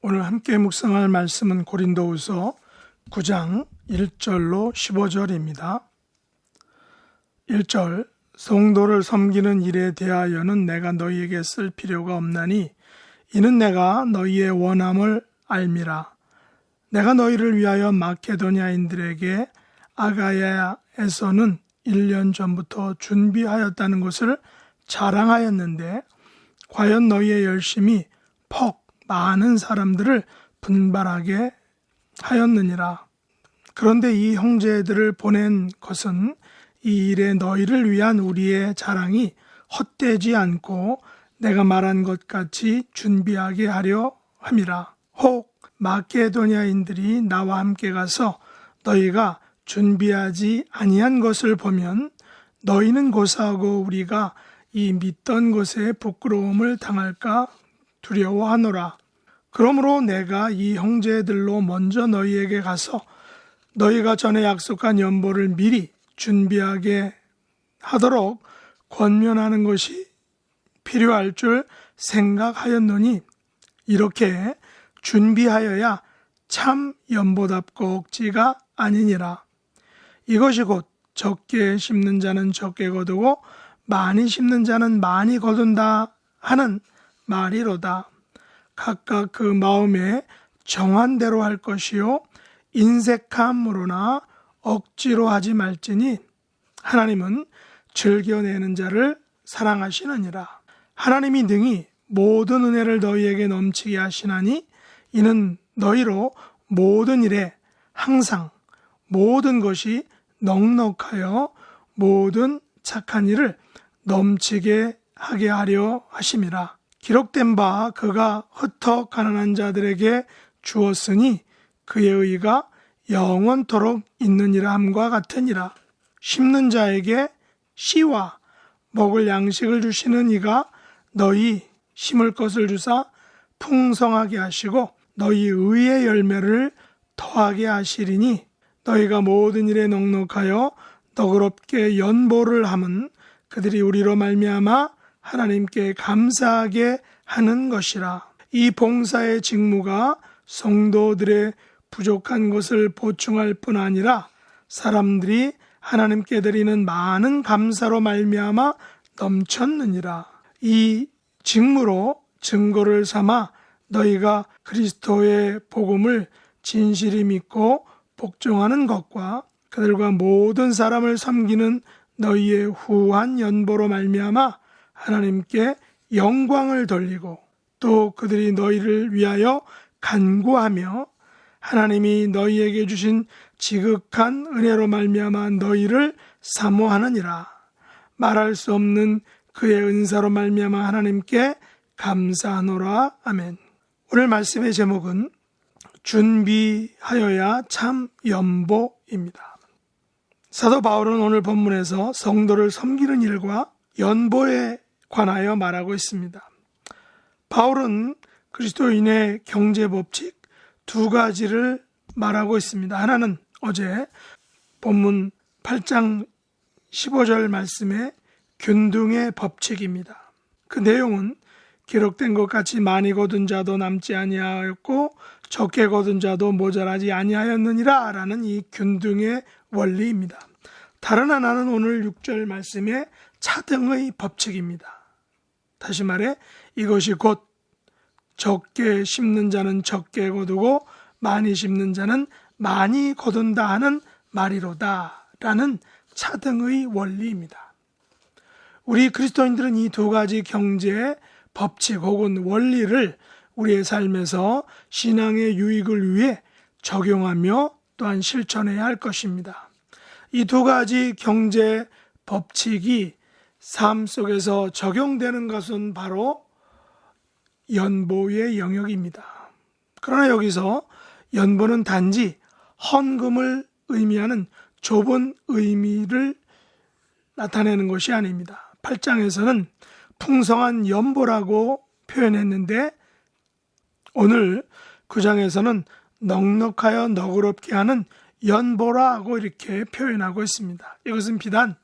오늘 함께 묵상할 말씀은 고린도후서 9장 1절로 15절입니다. 1절 성도를 섬기는 일에 대하여는 내가 너희에게 쓸 필요가 없나니 이는 내가 너희의 원함을 알미라. 내가 너희를 위하여 마케도냐인들에게 아가야에서는 1년 전부터 준비하였다는 것을 자랑하였는데 과연 너희의 열심이 퍽 많은 사람들을 분발하게 하였느니라. 그런데 이 형제들을 보낸 것은 이 일에 너희를 위한 우리의 자랑이 헛되지 않고 내가 말한 것 같이 준비하게 하려 함이라. 혹 마케도냐인들이 나와 함께 가서 너희가 준비하지 아니한 것을 보면 너희는 고사하고 우리가 이 믿던 것에 부끄러움을 당할까 두려워하노라. 그러므로 내가 이 형제들로 먼저 너희에게 가서 너희가 전에 약속한 연보를 미리 준비하게 하도록 권면하는 것이 필요할 줄 생각하였노니 이렇게 준비하여야 참 연보답고 억지가 아니니라. 이것이 곧 적게 심는 자는 적게 거두고 많이 심는 자는 많이 거둔다 하는 말이로다. 각각 그 마음에 정한 대로 할 것이요 인색함으로나 억지로 하지 말지니 하나님은 즐겨내는 자를 사랑하시느니라. 하나님이 능히 모든 은혜를 너희에게 넘치게 하시나니 이는 너희로 모든 일에 항상 모든 것이 넉넉하여 모든 착한 일을 넘치게 하게 하려 하심이라. 기록된 바 그가 흩어 가난한 자들에게 주었으니 그의 의가 영원토록 있느니라 함과 같으니라. 심는 자에게 씨와 먹을 양식을 주시는 이가 너희 심을 것을 주사 풍성하게 하시고 너희 의의 열매를 더하게 하시리니 너희가 모든 일에 넉넉하여 너그럽게 연보를 함은 그들이 우리로 말미암아 하나님께 감사하게 하는 것이라. 이 봉사의 직무가 성도들의 부족한 것을 보충할 뿐 아니라 사람들이 하나님께 드리는 많은 감사로 말미암아 넘쳤느니라. 이 직무로 증거를 삼아 너희가 그리스도의 복음을 진실히 믿고 복종하는 것과 그들과 모든 사람을 섬기는 너희의 후한 연보로 말미암아 하나님께 영광을 돌리고 또 그들이 너희를 위하여 간구하며 하나님이 너희에게 주신 지극한 은혜로 말미암아 너희를 사모하느니라. 말할 수 없는 그의 은사로 말미암아 하나님께 감사하노라. 아멘. 오늘 말씀의 제목은 준비하여야 참 연보입니다. 사도 바울은 오늘 본문에서 성도를 섬기는 일과 연보에 관하여 말하고 있습니다. 바울은 그리스도인의 경제법칙 두 가지를 말하고 있습니다. 하나는 어제 본문 8장 15절 말씀의 균등의 법칙입니다. 그 내용은 기록된 것 같이 많이 거둔 자도 남지 아니하였고 적게 거둔 자도 모자라지 아니하였느니라 라는 이 균등의 원리입니다. 다른 하나는 오늘 6절 말씀의 차등의 법칙입니다. 다시 말해 이것이 곧 적게 심는 자는 적게 거두고 많이 심는 자는 많이 거둔다 하는 말이로다 라는 차등의 원리입니다. 우리 그리스도인들은 이 두 가지 경제의 법칙 혹은 원리를 우리의 삶에서 신앙의 유익을 위해 적용하며 또한 실천해야 할 것입니다. 이 두 가지 경제 법칙이 삶 속에서 적용되는 것은 바로 연보의 영역입니다. 그러나 여기서 연보는 단지 헌금을 의미하는 좁은 의미를 나타내는 것이 아닙니다. 8장에서는 풍성한 연보라고 표현했는데 오늘 9장에서는 넉넉하여 너그럽게 하는 연보라고 이렇게 표현하고 있습니다. 이것은 비단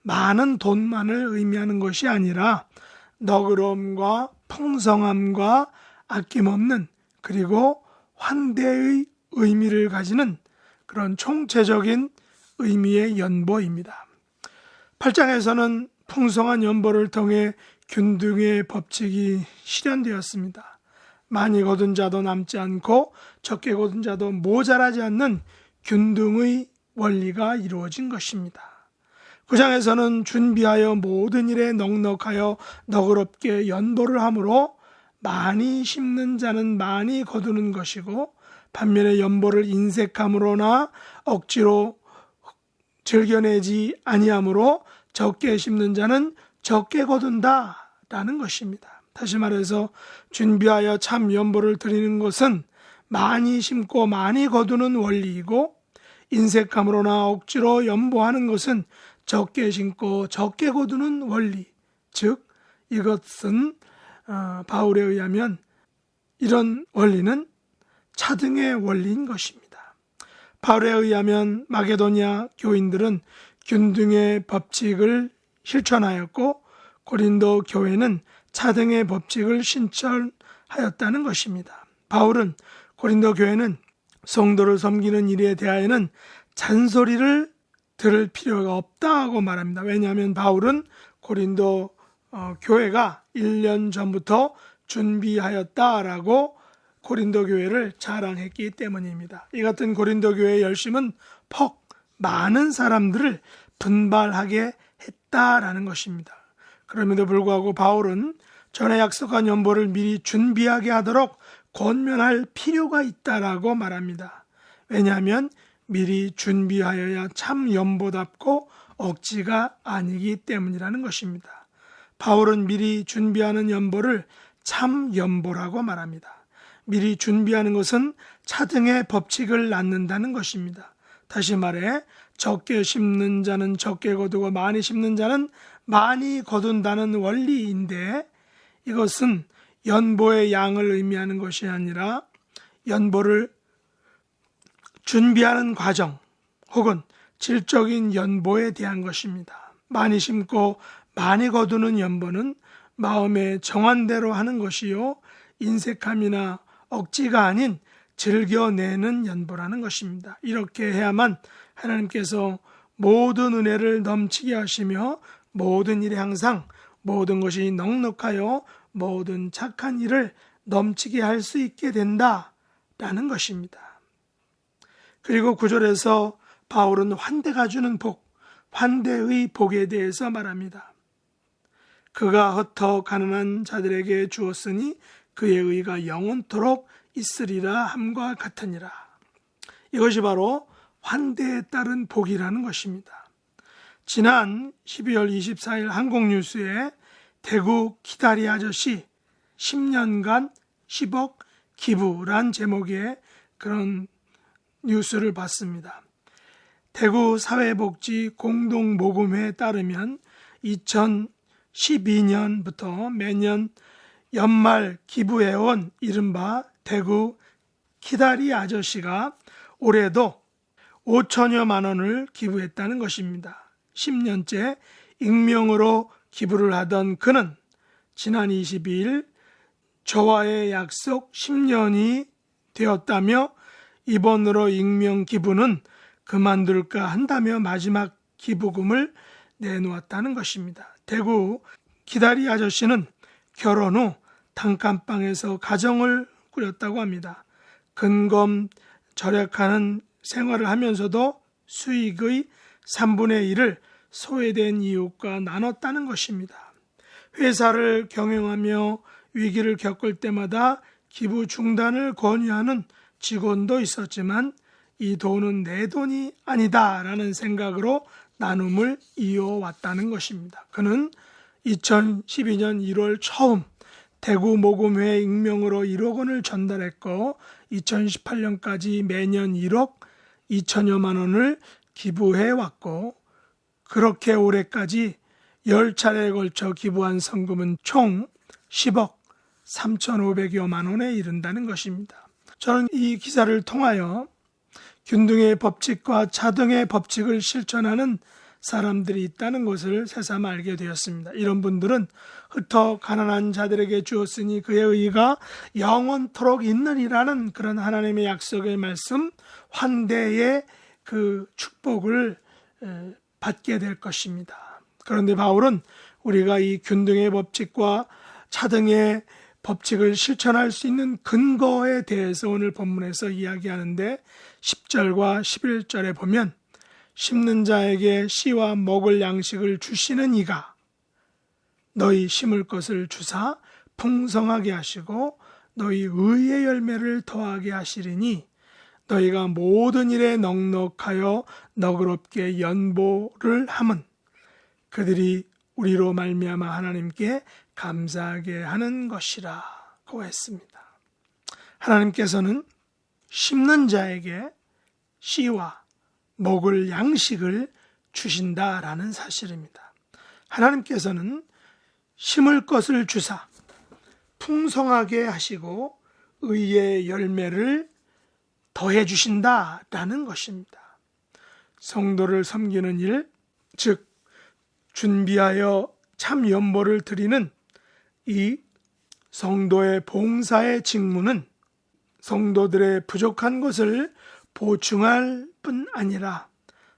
많은 돈만을 의미하는 것이 아니라 너그러움과 풍성함과 아낌없는 그리고 환대의 의미를 가지는 그런 총체적인 의미의 연보입니다. 8장에서는 풍성한 연보를 통해 균등의 법칙이 실현되었습니다. 많이 거둔 자도 남지 않고 적게 거둔 자도 모자라지 않는 균등의 원리가 이루어진 것입니다. 9장에서는 준비하여 모든 일에 넉넉하여 너그럽게 연보를 함으로 많이 심는 자는 많이 거두는 것이고 반면에 연보를 인색함으로나 억지로 즐겨내지 아니함으로 적게 심는 자는 적게 거둔다라는 것입니다. 다시 말해서 준비하여 참 연보를 드리는 것은 많이 심고 많이 거두는 원리이고 인색함으로나 억지로 연보하는 것은 적게 심고 적게 거두는 원리, 즉 이것은 바울에 의하면 이런 원리는 차등의 원리인 것입니다. 바울에 의하면 마게도냐 교인들은 균등의 법칙을 실천하였고 고린도 교회는 차등의 법칙을 실천하였다는 것입니다. 바울은 고린도 교회는 성도를 섬기는 일에 대하여는 잔소리를 들을 필요가 없다고 말합니다. 왜냐하면 바울은 고린도 교회가 1년 전부터 준비하였다라고 고린도 교회를 자랑했기 때문입니다. 이 같은 고린도 교회의 열심은 퍽 많은 사람들을 분발하게 했다라는 것입니다. 그럼에도 불구하고 바울은 전에 약속한 연보를 미리 준비하게 하도록 권면할 필요가 있다라고 말합니다. 왜냐하면 미리 준비하여야 참 연보답고 억지가 아니기 때문이라는 것입니다. 바울은 미리 준비하는 연보를 참 연보라고 말합니다. 미리 준비하는 것은 차등의 법칙을 낳는다는 것입니다. 다시 말해 적게 심는 자는 적게 거두고 많이 심는 자는 많이 거둔다는 원리인데 이것은 연보의 양을 의미하는 것이 아니라 연보를 준비하는 과정 혹은 질적인 연보에 대한 것입니다. 많이 심고 많이 거두는 연보는 마음의 정한대로 하는 것이요 인색함이나 억지가 아닌 즐겨내는 연보라는 것입니다. 이렇게 해야만 하나님께서 모든 은혜를 넘치게 하시며 모든 일에 항상 모든 것이 넉넉하여 모든 착한 일을 넘치게 할 수 있게 된다라는 것입니다. 그리고 9절에서 바울은 환대가 주는 복, 환대의 복에 대해서 말합니다. 그가 흩어 가난한 자들에게 주었으니 그의 의가 영원토록 있으리라 함과 같으니라. 이것이 바로 환대에 따른 복이라는 것입니다. 지난 12월 24일 한국뉴스에 대구 기다리 아저씨 10년간 10억 기부란 제목의 그런 뉴스를 봤습니다. 대구 사회복지 공동모금회에 따르면 2012년부터 매년 연말 기부해온 이른바 대구 기다리 아저씨가 올해도 5천여만 원을 기부했다는 것입니다. 10년째 익명으로 기부를 하던 그는 지난 22일 저와의 약속 10년이 되었다며 이번으로 익명 기부는 그만둘까 한다며 마지막 기부금을 내놓았다는 것입니다. 대구 기다리 아저씨는 결혼 후 단칸방에서 가정을 꾸렸다고 합니다. 근검 절약하는 생활을 하면서도 수익의 3분의 1을 소외된 이웃과 나눴다는 것입니다. 회사를 경영하며 위기를 겪을 때마다 기부 중단을 권유하는 직원도 있었지만 이 돈은 내 돈이 아니다라는 생각으로 나눔을 이어왔다는 것입니다. 그는 2012년 1월 처음 대구 모금회 익명으로 1억 원을 전달했고 2018년까지 매년 1억 2천여만 원을 기부해왔고 그렇게 올해까지 10차례에 걸쳐 기부한 성금은 총 10억 3,500여만 원에 이른다는 것입니다. 저는 이 기사를 통하여 균등의 법칙과 차등의 법칙을 실천하는 사람들이 있다는 것을 새삼 알게 되었습니다. 이런 분들은 흩어 가난한 자들에게 주었으니 그의 의가 영원토록 있느니라는 그런 하나님의 약속의 말씀, 환대의 그 축복을 받게 될 것입니다. 그런데 바울은 우리가 이 균등의 법칙과 차등의 법칙을 실천할 수 있는 근거에 대해서 오늘 본문에서 이야기하는데 10절과 11절에 보면 심는 자에게 씨와 먹을 양식을 주시는 이가 너희 심을 것을 주사 풍성하게 하시고 너희 의의 열매를 더하게 하시리니 너희가 모든 일에 넉넉하여 너그럽게 연보를 함은 그들이 우리로 말미암아 하나님께 감사하게 하는 것이라고 했습니다. 하나님께서는 심는 자에게 씨와 먹을 양식을 주신다라는 사실입니다. 하나님께서는 심을 것을 주사 풍성하게 하시고 의의 열매를 더해 주신다라는 것입니다. 성도를 섬기는 일, 즉 준비하여 참 연보를 드리는 이 성도의 봉사의 직무는 성도들의 부족한 것을 보충할 뿐 아니라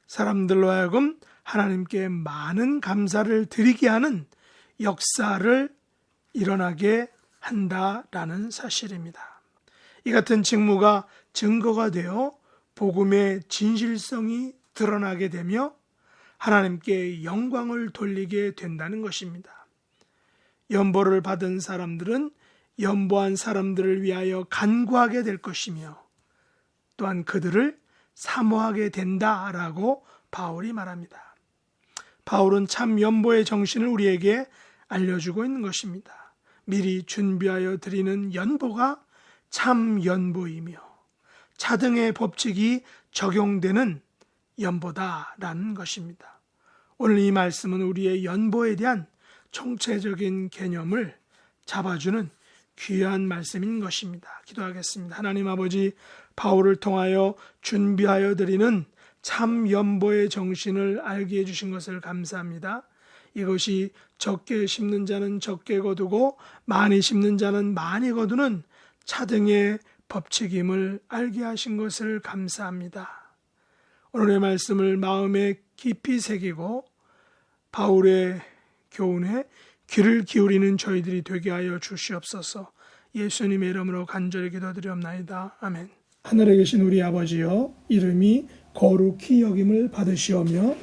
사람들로 하여금 하나님께 많은 감사를 드리게 하는 역사를 일어나게 한다라는 사실입니다. 이 같은 직무가 증거가 되어 복음의 진실성이 드러나게 되며 하나님께 영광을 돌리게 된다는 것입니다. 연보를 받은 사람들은 연보한 사람들을 위하여 간구하게 될 것이며 또한 그들을 사모하게 된다라고 바울이 말합니다. 바울은 참 연보의 정신을 우리에게 알려주고 있는 것입니다. 미리 준비하여 드리는 연보가 참 연보이며 차등의 법칙이 적용되는 연보다라는 것입니다. 오늘 이 말씀은 우리의 연보에 대한 총체적인 개념을 잡아주는 귀한 말씀인 것입니다. 기도하겠습니다. 하나님 아버지, 바울을 통하여 준비하여 드리는 참 연보의 정신을 알게 해주신 것을 감사합니다. 이것이 적게 심는 자는 적게 거두고 많이 심는 자는 많이 거두는 차등의 법칙임을 알게 하신 것을 감사합니다. 오늘의 말씀을 마음에 깊이 새기고 바울의 교훈에 귀를 기울이는 저희들이 되게 하여 주시옵소서. 예수님의 이름으로 간절히 기도드리옵나이다. 아멘. 하늘에 계신 우리 아버지여, 이름이 거룩히 여김을 받으시오며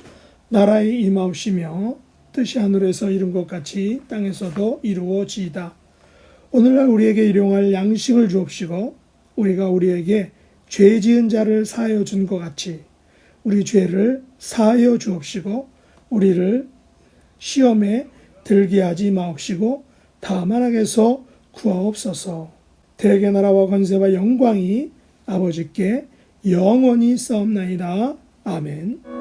나라의 임하옵시며 뜻이 하늘에서 이룬 것 같이 땅에서도 이루어지이다. 오늘날 우리에게 일용할 양식을 주옵시고 우리가 우리에게 죄 지은 자를 사하여 준 것 같이 우리 죄를 사하여 주옵시고 우리를 시험에 들게 하지 마옵시고 다만 악에서 구하옵소서. 대개 나라와 권세와 영광이 아버지께 영원히 싸움나이다. 아멘.